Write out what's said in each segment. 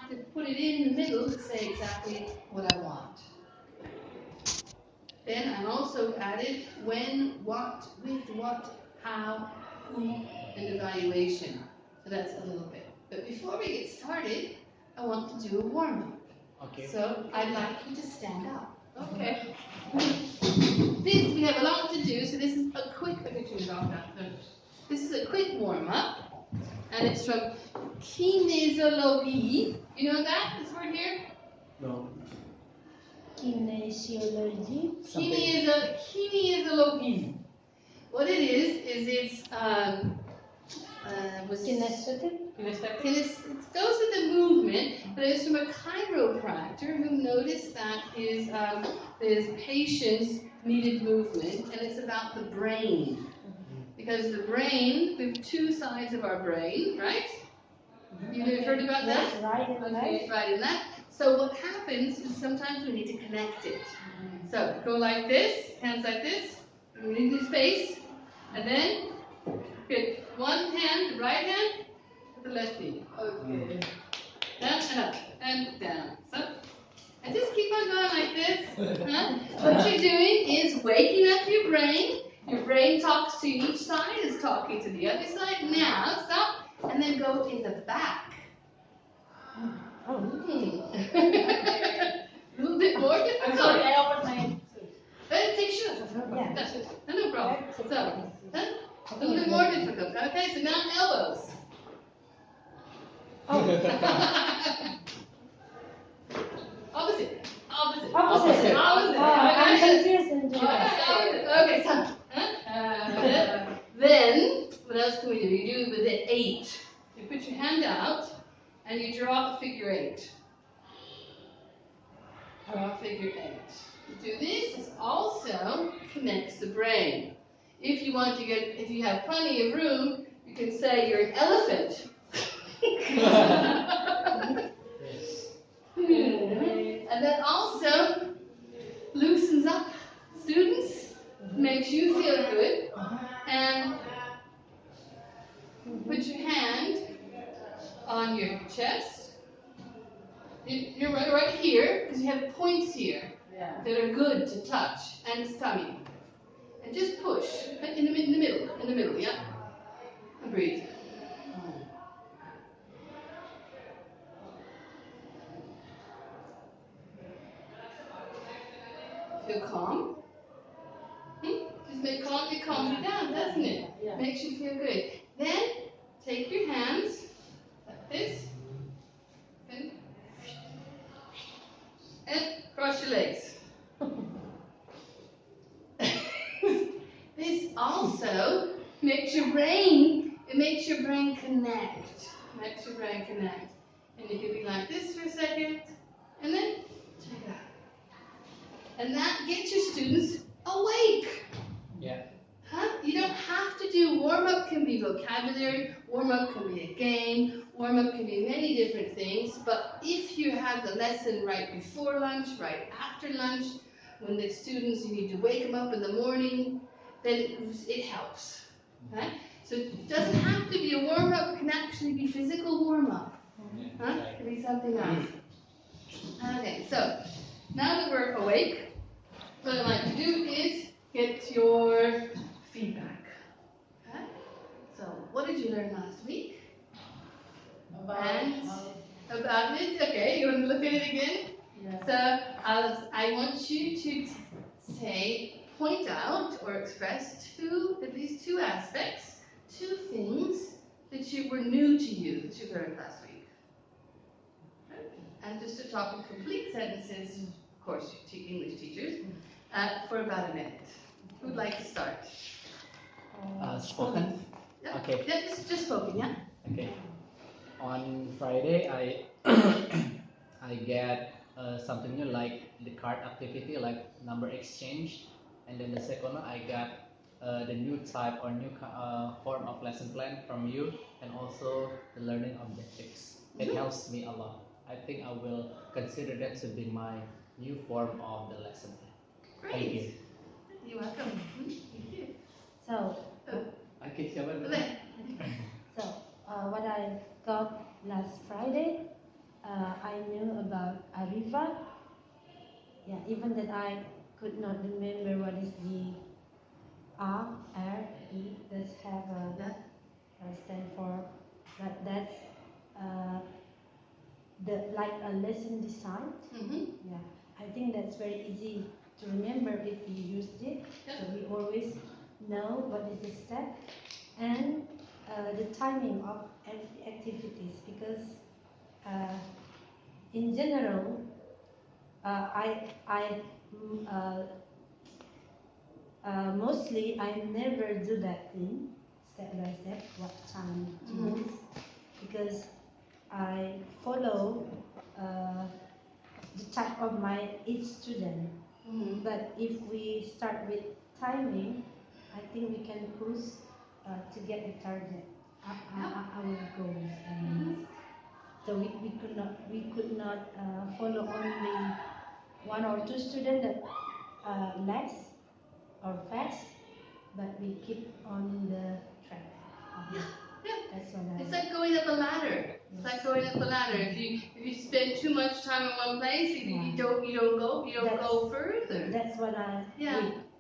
have to put it in the middle to say exactly what I want. Then I also added when, what, with what, how, who, and evaluation. So that's a little bit. But before we get started, I want to do a warm-up. Okay. So I'd like you to stand up. Okay. This, we have a lot to do, so this is a quick, this is a quick warm-up. And it's from kinesiology. You know that, this word here? No. Kinesiology. Kinesiology. What it is it's kinesthetic. It goes with the movement, but it's from a chiropractor who noticed that his patients needed movement, and it's about the brain. Because the brain, we have two sides of our brain, right? You've heard about that? Yes, right and left. Okay, right and left. So what happens is sometimes we need to connect it. So go like this, hands like this, we need this space, and then good. One hand, the right hand, with the left knee. Okay. Down and up and down. So, and just keep on going like this. Huh? What you're doing is waking up your brain. Your brain talks to each side, is talking to the other side. Now, stop, and then go in the back. A little bit more difficult. I'm sorry, I opened my... Take shoes. Yeah. No problem. So, a little bit more difficult. Okay, so now elbows. Oh. Opposite. I'm confused. Okay, so. Then, what else can we do? You do with the 8. You put your hand out and you draw a figure 8. Draw a figure 8. You do this. This also connects the brain. If you have plenty of room, you can say you're an elephant. And that also loosens up students, makes you feel good. And put your hand on your chest. You're right here, because you have points here that are good to touch, and stomach. And just push in the middle, yeah? And breathe. Feel calm? It calms you down, doesn't it? Yeah. Makes you feel good. Then, take your hands, like this, and cross your legs. This also makes your brain connect. And you can be like this for a second, and then check it out. And that gets your students awake. Yeah. Huh? You don't have to do warm-up. Can be vocabulary, warm-up can be a game, warm-up can be many different things, but if you have the lesson right before lunch, right after lunch, when the students, you need to wake them up in the morning, then it helps. Right? So it doesn't have to be a warm-up, it can actually be physical warm-up. Huh? It can be something else. Okay, so now that we're awake, what I'd like to do is get your feedback. Okay? So what did you learn last week? About it. Okay, you want to look at it again? Yeah. So I want you to point out or express at least two aspects, 2 things that were new to you that you learned last week. Okay. And just to talk in complete sentences, of course, English teachers, for about a minute. Who'd like to start? Spoken. Yeah. Okay. Yeah, just spoken. Yeah. Okay. On Friday, I get something new like the card activity, like number exchange, and then the second one I got the new type or new form of lesson plan from you, and also the learning objectives. It helps me a lot. I think I will consider that to be my new form of the lesson plan. Great. Thank you. You're welcome. Thank you. So, what I got last Friday, I knew about Arriva. Yeah, even that I could not remember what is the R, R, E, does have a stand for, but that's uh, the like a lesson design. Yeah, I think that's very easy to remember if you used it. So we always know what is the step and the timing of activities, because in general I mostly I never do that thing step by step what time to use, because I follow the type of my each student. But if we start with timing, I think we can push to get the target, our goals. And so we could not follow only one or two students that less or fast, but we keep on the track. That's what It's like going up a ladder. It's like going up a ladder. If you spend too much time in one place, you don't go further. That's what I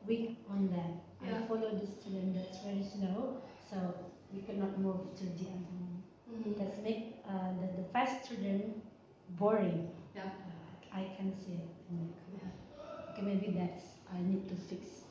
weak on that. I follow the student that's very slow, so we cannot move to the other one. That's make the fast student boring. I can see it. Okay, maybe that's I need to fix.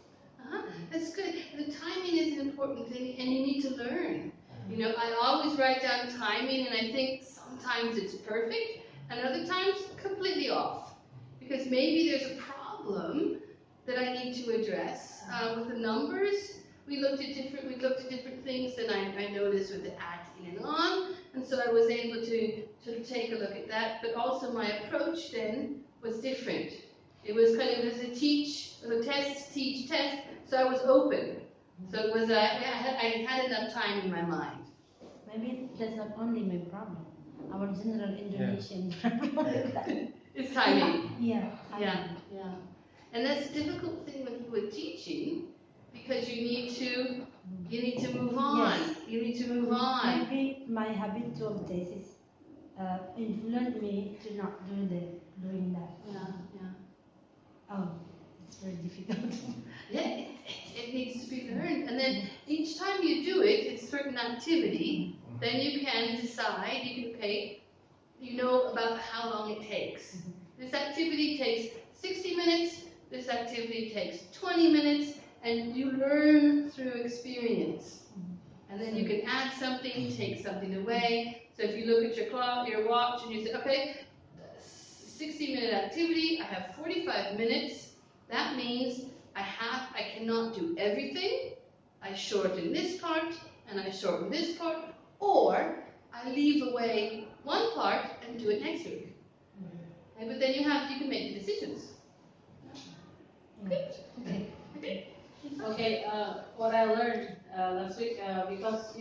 That's good. The timing is an important thing, and you need to learn. You know, I always write down timing, and I think sometimes it's perfect, and other times completely off. Because maybe there's a problem that I need to address. With the numbers, we looked at different things, and I noticed with the at, in, and on, and so I was able to take a look at that. But also my approach then was different. It was kind of as a test, teach, test. So I was open. So it was I had enough time in my mind. Maybe that's not only my problem. Our general Indonesian problem. It's timing. Yeah. And that's a difficult thing with teaching, because you need to move on. Yes. You need to move on. Maybe my habitual taste influenced me to not doing that. Oh, it's very difficult. It needs to be learned, and then each time you do it, it's a certain activity. Then you can decide. You know about how long it takes. This activity takes 60 minutes. This activity takes 20 minutes, and you learn through experience. And then you can add something, take something away. So if you look at your clock, your watch, and you say, okay, 60-minute activity, I have 45 minutes. That means I cannot do everything. I shorten this part, and I shorten this part, or I leave away one part and do it next week. Okay, but then you can make the decisions. Good. Okay, what I learned last week, because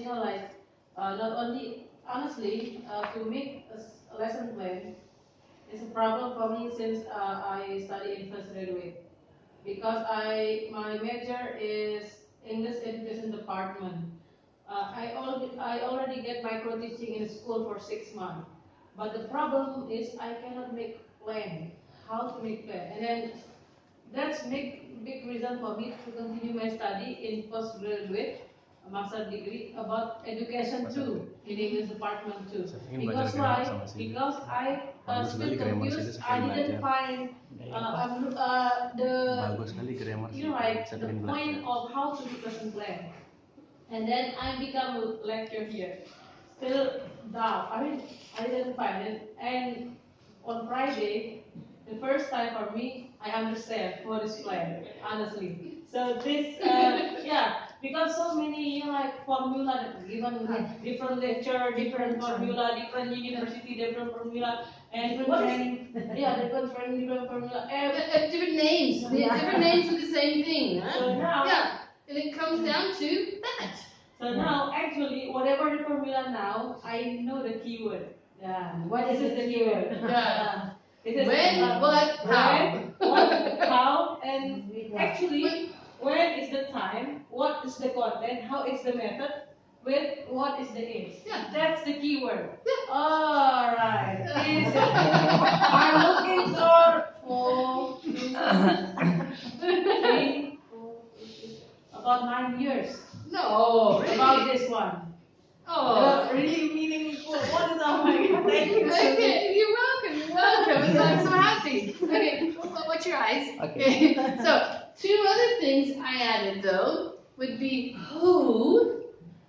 not only honestly to make a lesson plan is a problem for me since I study in first graduate, because my major is English Education Department. I already get micro teaching in school for 6 months, but the problem is I cannot make plan. How to make plan, and then that's big reason for me to continue my study in postgraduate master degree about education too, in English department too. Because why? Because I still confused. I didn't find the point of how to do lesson plan. And then I become a lecturer here. Still doubt. I didn't find it. And on Friday, the first time for me, I understand what is plan, honestly. So this, because so many formula that given different lecture, different formula, different university, different formula, and different training, different training, different formula, different names, different names for the same thing. Huh? So now, and it comes down to that. So now, actually, whatever the formula now, I know the keyword. What is the keyword? When, what, how. How, and actually, when is the time, what is the content, how is the method, with what is the age. That's the keyword. Alright. I'm looking for 4, 3, 4, about 9 years. No, really? About this one. Oh. Really meaningful. What is, oh my God, thank you. Okay, you're welcome, you're welcome. I'm so happy. Okay, watch your eyes. Okay. So, 2 other things I added though would be who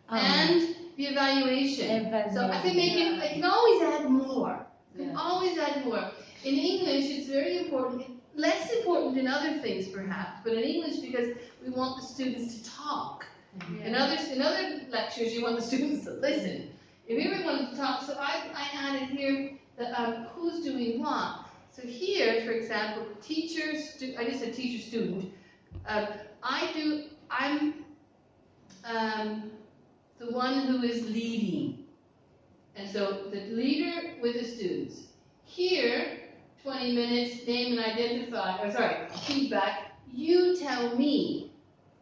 and the evaluation. So I can make it, I can always add more. I can always add more. In English, it's very important, less important in other things perhaps, but in English because we want the students to talk. In other lectures, you want the students to listen. If you really wanted to talk, so I added here the who's doing what. So here, for example, teacher, I just said teacher, student. I'm the one who is leading. And so the leader with the students. Here, 20 minutes, name and identify, feedback, you tell me.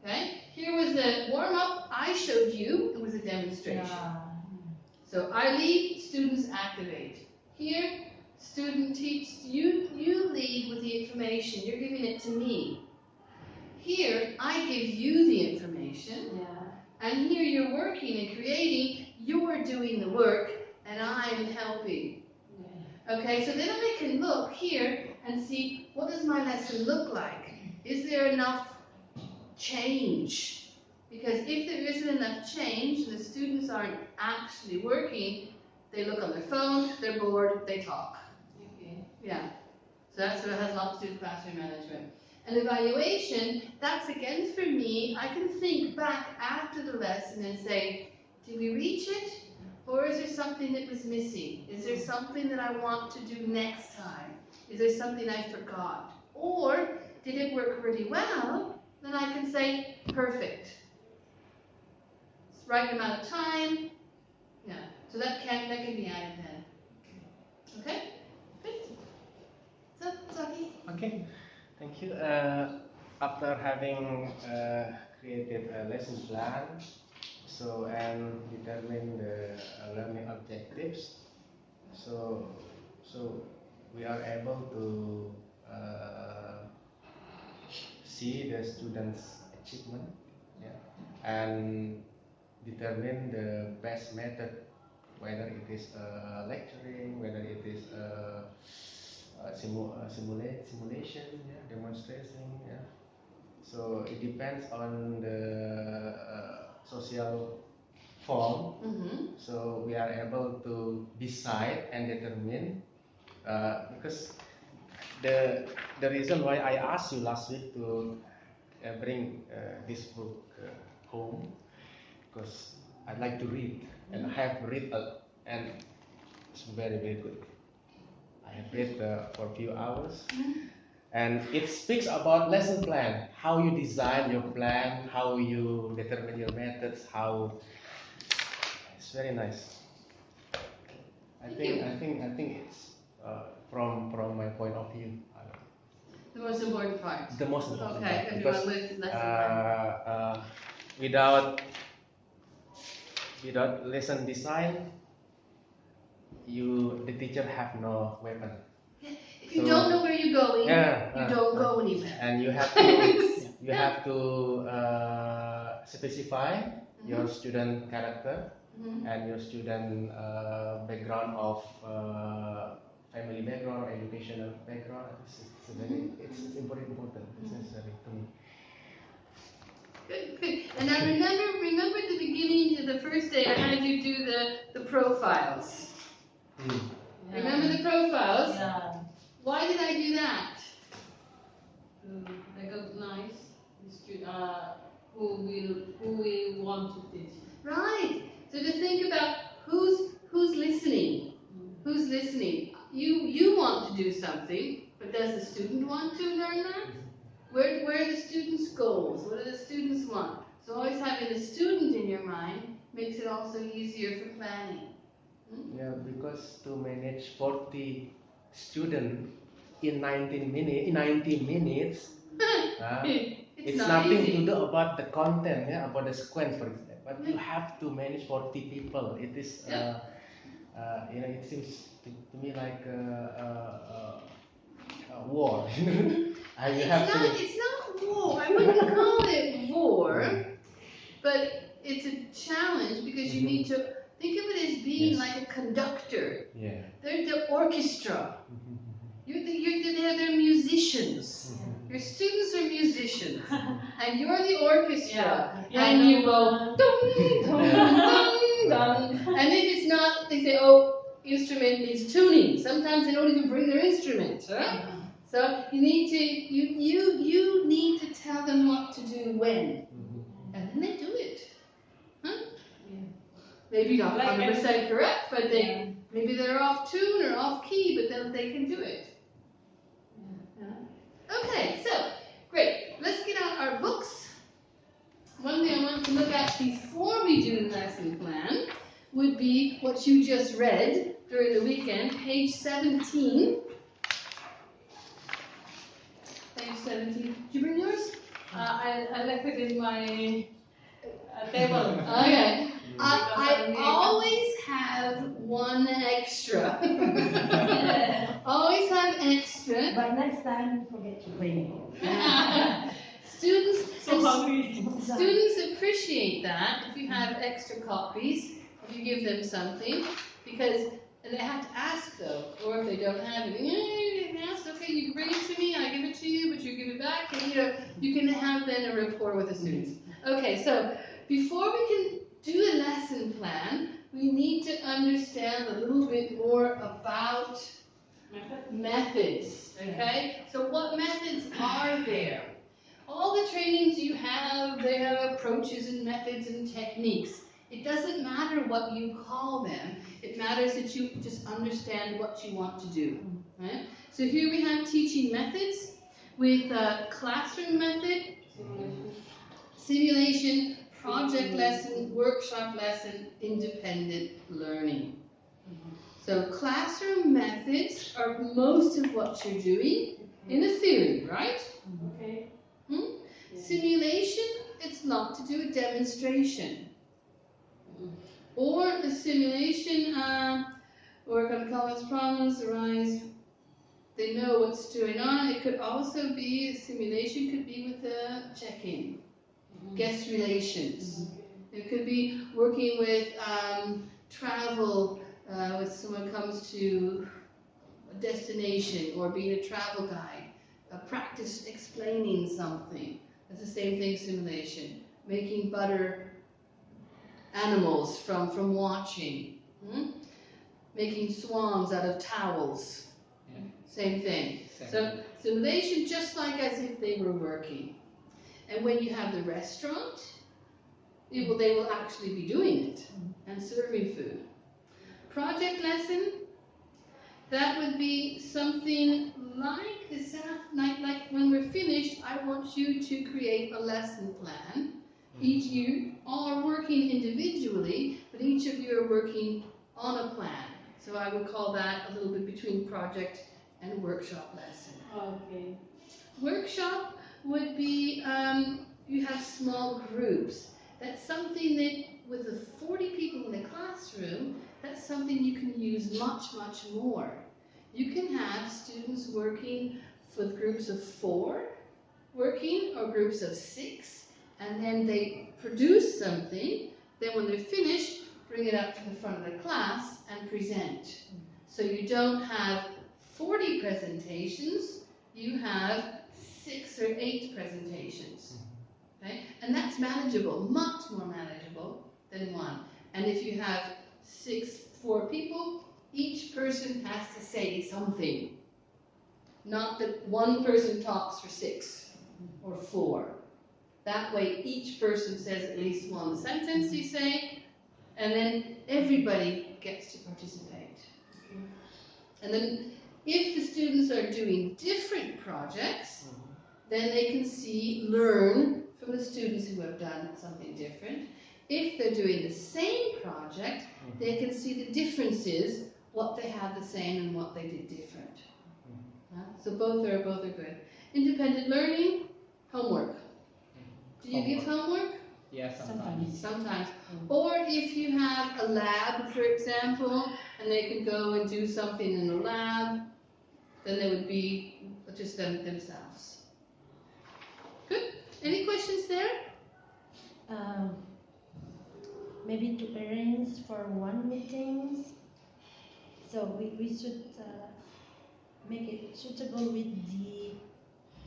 Okay? Here was the warm-up, I showed you, it was a demonstration. So I lead, students activate. Here, student teach, you lead with the information, you're giving it to me. Here, I give you the information, and here you're working and creating, you're doing the work, and I'm helping. Okay, so then I can look here and see, what does my lesson look like? Is there enough change? Because if there isn't enough change and the students aren't actually working, they look on their phone, they're bored, they talk. Okay. Yeah. So that's what it has a lot to do with classroom management. And evaluation, that's again for me, I can think back after the lesson and say, did we reach it? Or is there something that was missing? Is there something that I want to do next time? Is there something I forgot? Or did it work really well? Then I can say, perfect. It's the right amount of time. Yeah. So that can be added then. Okay? Good. So, Zaki? Okay, thank you. After having created a lesson plan, and determine the learning objectives, so we are able to see the students' achievement, and determine the best method, whether it is lecturing, whether it is simulation, demonstration. So it depends on the social form. So we are able to decide and determine, because the reason why I asked you last week to bring this book home, because I like to read, and I have read and it's very good. I have read for a few hours, and it speaks about lesson plan, how you design your plan, how you determine your methods, how it's very nice. I think it's from my point of view. The most important part. The most important part. Okay, because with lesson plan. Without lesson design, the teacher have no weapon. If you don't know where you're going, you don't go anywhere. And you have to specify your student character and your student background of family background or educational background. It's important. It's necessary to me. Good. And now remember at the beginning of the first day I had you do the profiles. Remember the profiles? Yeah. Why did I do that? To recognize who we want to teach. Right. So to think about who's listening. Who's listening? You want to do something, but does the student want to learn that? Where are the students' goals? What do the students want? So always having the student in your mind makes it also easier for planning. Yeah, because to manage 40 students in 90 minutes, it's nothing to do about the content, about the sequence, for example. But you have to manage 40 people. It is it seems to me like a war. You have to. It's not war. I wouldn't call it war, but it's a challenge because you need to think of it as being like a conductor. Yeah. They're the orchestra. They're musicians. Your students are musicians, and you're the orchestra. And you go dum dum dum dum. And if it's not, they say, "Oh, instrument needs tuning." Sometimes they don't even bring their instrument. Huh? So you need to tell them what to do when, and then they do it. Huh? Yeah. Maybe not Like 100% correct, but maybe they're off tune or off key, but then they can do it. Okay, so great. Let's get out our books. One thing I want to look at before we do the lesson plan would be what you just read during the weekend, page 17. Page 17. Did you bring yours? I left it in my table. Okay. I always have one extra. Always have extra. But next time, forget to bring. Students appreciate that if you have extra copies, if you give them something, because and they have to ask though, or if they don't have it, you can ask, okay, you bring it to me, I give it to you, but you give it back, and you can have then a rapport with the students. Okay, so before we can do a lesson plan, we need to understand a little bit more about methods. Okay, so what methods are there? All the trainings you have, they have approaches and methods and techniques. It doesn't matter what you call them. It matters that you just understand what you want to do. Right? So here we have teaching methods with classroom method, simulation, project lesson, workshop lesson, independent learning. So classroom methods are most of what you're doing in a theory, right? Okay. Simulation, it's not to do a demonstration. Or a simulation, work on complex problems, arise, they know what's going on. It could also be, a simulation could be with a check-in, guest relations. It could be working with travel, when someone comes to a destination, or being a travel guide, practice explaining something. That's the same thing, simulation. Making butter animals from watching. Making swans out of towels. Same thing. So simulation, just like as if they were working. And when you have the restaurant, they will actually be doing it and serving food. Project lesson, that would be something like this, like when we're finished, I want you to create a lesson plan. Each you all are working individually, but each of you are working on a plan. So I would call that a little bit between project and workshop lesson. Okay. Workshop would be, you have small groups. That's something that with the 40 people in the classroom, that's something you can use much, much more. You can have students working with groups of 4 working, or groups of 6, and then they produce something. Then when they're finished, bring it up to the front of the class and present. So you don't have 40 presentations, you have 6 or 8 presentations. Okay? And that's manageable, much more manageable than 1. And if you have 4 people, each person has to say something. Not that one person talks for 6 or 4. That way each person says at least one sentence, you say, and then everybody gets to participate. And then if the students are doing different projects, then they can learn from the students who have done something different. If they're doing the same project, they can see the differences, what they had the same and what they did different. So both are good. Independent learning, homework. Do you give homework? Yeah, sometimes. Sometimes. Or if you have a lab, for example, and they can go and do something in the lab, then they would be just themselves. Good. Any questions there? Maybe to arrange for one meetings. So we should make it suitable with the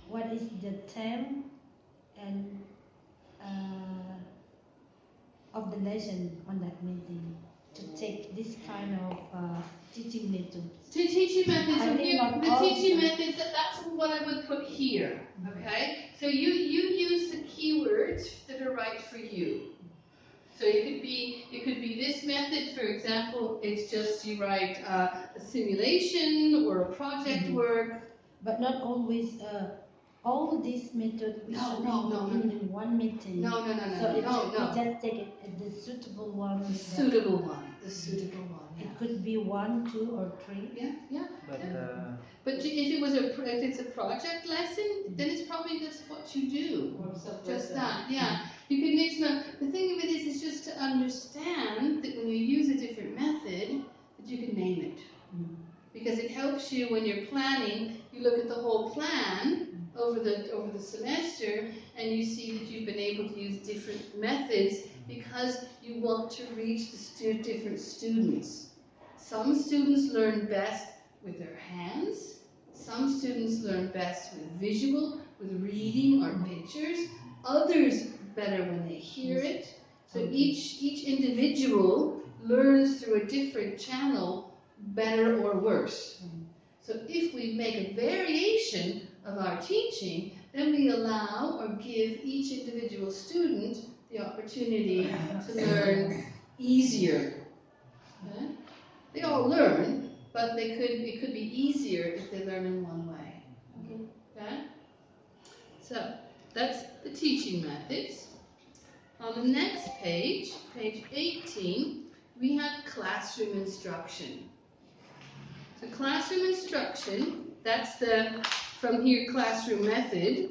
what is the theme and of the lesson on that meeting to take this kind of teaching method. Teaching methods. I So think here, not the all teaching the- methods. That's what I would put here. Okay. So you use the keywords that are right for you. So it could be this method, for example. It's just you write a simulation or a project work. But not always all these methods we should in the one meeting. No. So we just take it the suitable one. The suitable one. It could be 1, 2, or 3. Yeah. But if it's a project lesson, then it's probably just what you do. Just that, yeah. You can mix them. The thing of it is just to understand that when you use a different method, that you can name it. Because it helps you when you're planning. You look at the whole plan over the semester, and you see that you've been able to use different methods because you want to reach the different students. Some students learn best with their hands. Some students learn best with visual, with reading or pictures. Others better when they hear it. So each individual learns through a different channel, better or worse. So if we make a variation of our teaching, then we allow or give each individual student the opportunity to learn easier. Okay? They all learn, but it could be easier if they learn in one way. Okay? So that's the teaching methods. On the next page, page 18, we have classroom instruction. So classroom instruction, that's from here, classroom method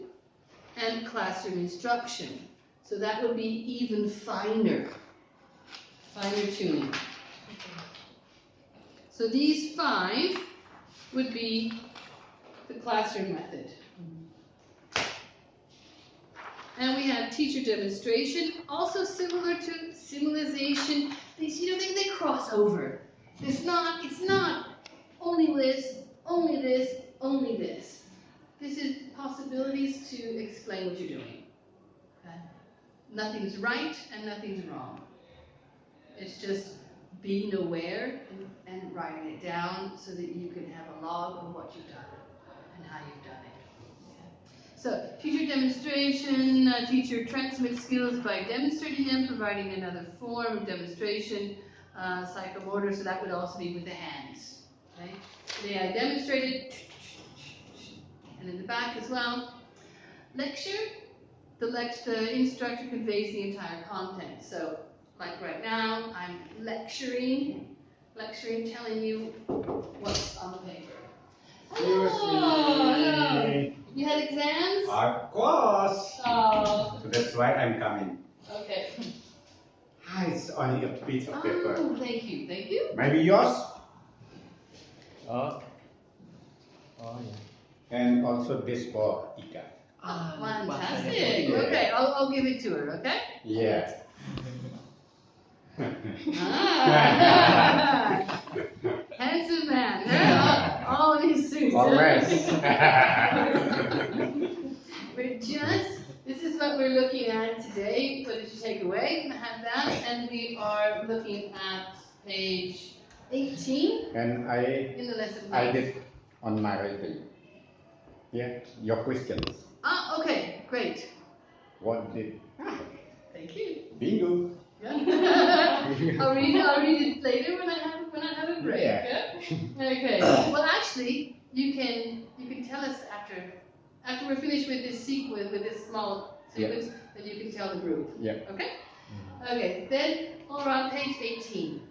and classroom instruction. So that would be even finer tuning. So these 5 would be the classroom method. And we have teacher demonstration, also similar to simulation. They cross over. It's not only this, only this, only this. This is possibilities to explain what you're doing. Okay? Nothing's right and nothing's wrong. It's just being aware and writing it down so that you can have a log of what you've done and how you've done it. Okay? So, teacher demonstration, teacher transmits skills by demonstrating them, providing another form of demonstration, psychomotor, so that would also be with the hands. Okay? Today I demonstrated, and in the back as well. Lecture, the instructor conveys the entire content. So, like right now, I'm lecturing, telling you what's on the paper. Hello. You had exams? Of course. Oh. So that's why I'm coming. Okay. Hi, it's only a piece of paper. Oh, thank you. Maybe yours? Oh, yeah. And also this for Ika. Oh, fantastic. Yeah. Okay, I'll give it to her, okay? Yeah. Handsome man. All in his suits. Always. This is what we're looking at today. What did you take away? I have that. And we are looking at page 18 And in the lesson I plan. did on my writing. Yeah, your questions. Ah, okay, great. What did? Thank you. Bingo. I'll read it later when I have a break. Yeah. Okay. Well, actually, you can tell us after we're finished with this sequence, with this small sequence, then you can tell the group. Yeah. Okay. Okay. Then all around page 18.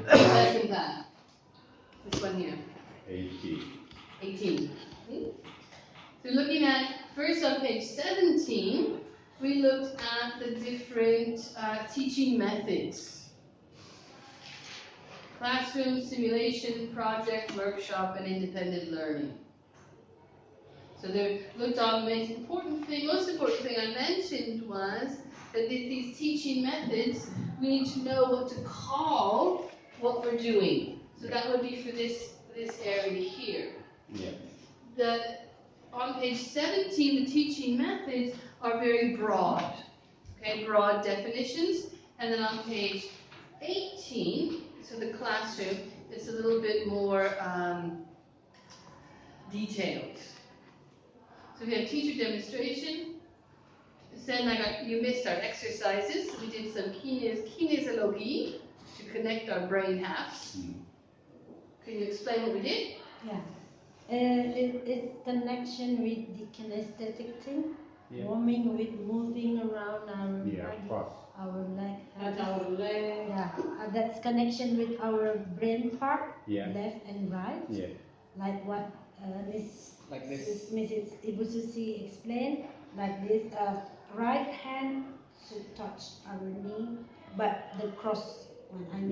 Lesson plan. This one here. 18. So looking at first on page 17. we looked at the different teaching methods. Classroom, simulation, project, workshop, and independent learning. So they looked on the most important thing I mentioned was that these teaching methods, we need to know what to call what we're doing. So that would be for this area here. Yeah. On page 17, the teaching methods are very broad. Okay, broad definitions. And then on page 18, so the classroom, it's a little bit more detailed. So we have teacher demonstration. Then you missed our exercises. We did some kinesiology to connect our brain halves. Can you explain what we did? Yeah. It's connection with the kinesthetic thing. Yeah. Warming with moving around our body, our leg. And our leg. Yeah. That's connection with our brain part, left and right. Yeah. Like what Mrs. Ibu Susi explained, like this, right hand should touch our knee, but the cross one,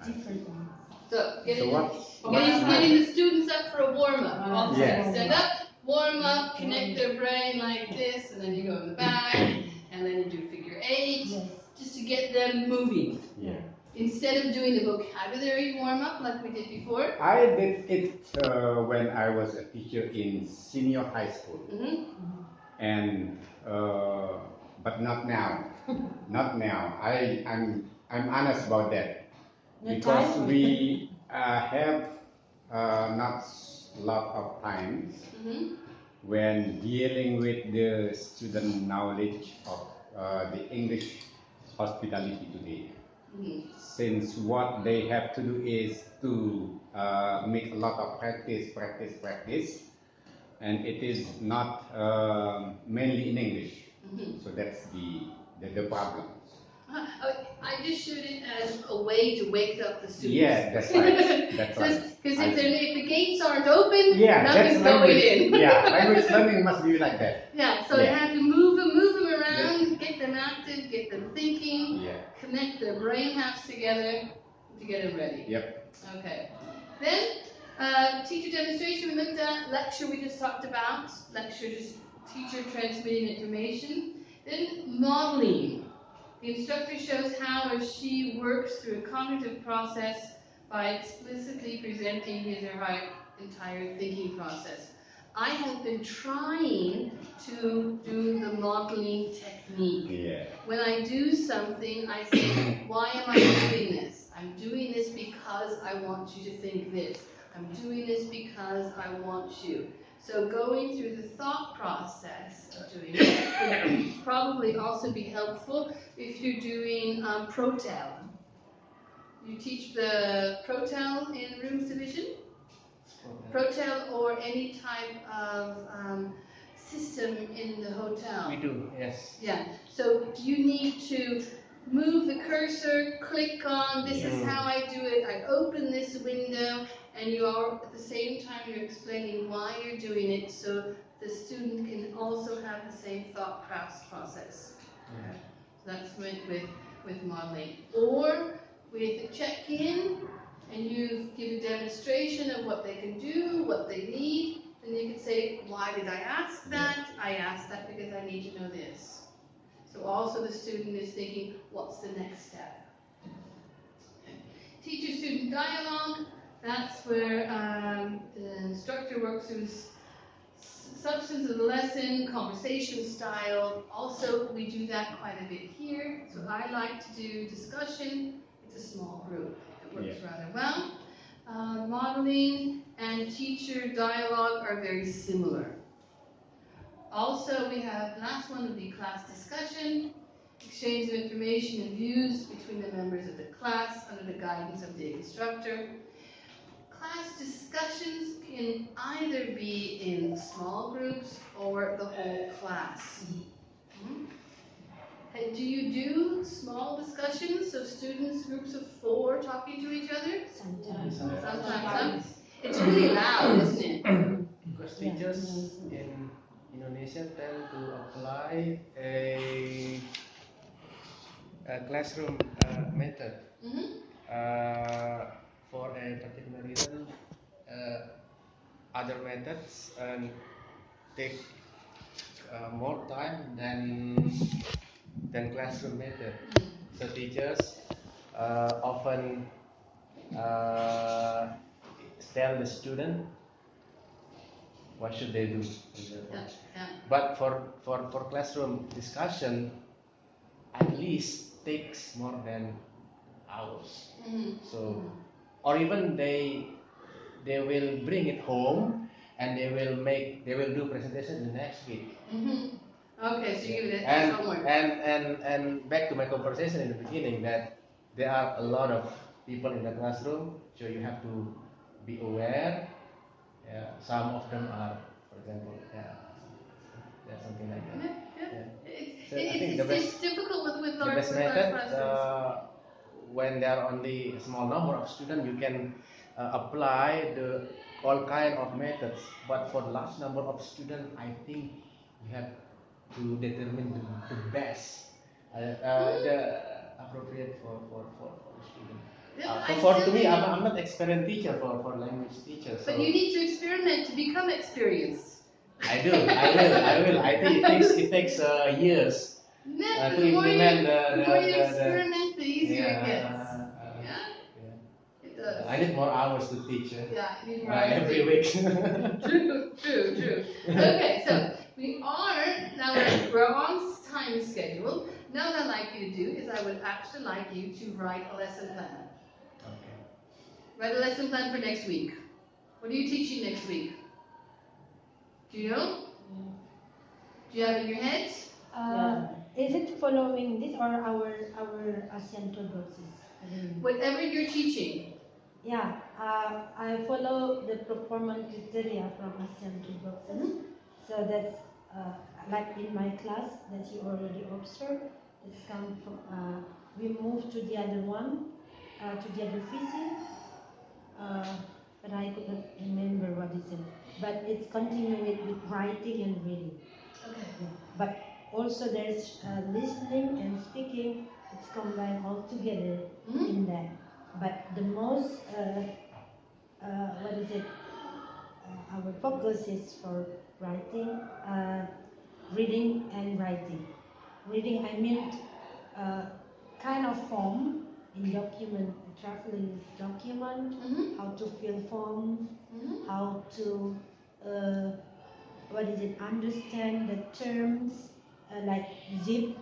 different ones. So, getting the students up for a warm-up. Stand up, warm up, connect their brain like this, and then you go in the back, and then you do figure 8, just to get them moving. Yeah. Instead of doing the vocabulary warm-up like we did before. I did it when I was a teacher in senior high school. And but not now. Not now. I'm honest about that. Because we have not a lot of times when dealing with the student knowledge of the English hospitality today. Since what they have to do is to make a lot of practice, and it is not mainly in English. So that's the problem. I just showed it as a way to wake up the students. Yeah, that's right. That's right. Because if the gates aren't open, nothing's going in. Yeah, language learning must be like that. Yeah, so you have to move them around, get them active, get them thinking, connect their brain halves together to get them ready. Yep. Okay. Then, teacher demonstration we looked at, lecture we just talked about, lecture just teacher transmitting information. Then modeling. The instructor shows how or she works through a cognitive process by explicitly presenting his or her entire thinking process. I have been trying to do the modeling technique. Yeah. When I do something, I say, why am I doing this? I'm doing this because I want you to think this. I'm doing this because I want you. So going through the thought process of doing it would probably also be helpful if you're doing Protel. You teach the Protel in Rooms Division? Protel or any type of system in the hotel. We do, yes. Yeah, so you need to move the cursor, click on, this is how I do it, I open this window, and you are, at the same time, you're explaining why you're doing it, so the student can also have the same thought process. Yeah. So that's with modeling. Or with the check-in, and you give a demonstration of what they can do, what they need, then you can say, why did I ask that? I asked that because I need to know this. So also the student is thinking, what's the next step? Teacher-student dialogue, that's where the instructor works through substance of the lesson, conversation style. Also, we do that quite a bit here. So I like to do discussion. It's a small group. It works rather well. Modeling and teacher dialogue are very similar. Also, we have, last one would be class discussion, exchange of information and views between the members of the class under the guidance of the instructor. Class discussions can either be in small groups or the whole class. And do you do small discussions of students, groups of 4 talking to each other? Sometimes. It's really loud, isn't it? Because teachers in Indonesia tend to apply a classroom method for a particular reason. Other methods take more time than classroom method. So teachers often tell the student what should they do. But for classroom discussion, at least takes more than hours. So, or even they will bring it home and they will do presentation the next week. Okay, so you give it And homework. and back to my conversation in the beginning that there are a lot of people in the classroom, so you have to be aware. Yeah, some of them are, for example, something like that. So I think It's difficult with the large best method classrooms. when there are only a small number of students, you can apply the all kind of methods. But for large number of students, I think you have to determine the best, the appropriate for the student. To me, I'm not experienced teacher for language teacher. So but you need to experiment to become experienced. I will. I think it takes years to implement the more you experiment, the easier yeah, it gets. It does. I need more hours to teach. Yeah, you need more hours Every week. True. Okay, so we are now we're on time schedule. Now what I'd like you to do is I would actually like you to write a lesson plan. Okay. Write a lesson plan for next week. What are you teaching next week? Do you know? Do you have it in your head? Is it following this or our ASEAN toolboxes? Whatever you're teaching. Yeah, I follow the performance criteria from ASEAN toolboxes. So that's like in my class that you already observed. It's come from we move to the other one, to the other physics. But I could not remember what is it. But it's continuing with writing and reading. Okay. Yeah. But also there's listening and speaking. It's combined all together in that. But the most our focus is for writing, reading and writing. Reading, I mean, kind of form in document, traveling document, how to fill form, how to understand the terms like zip.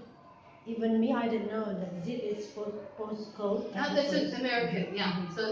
Even me, I don't know that zip is for postcode. That's an American, yeah. So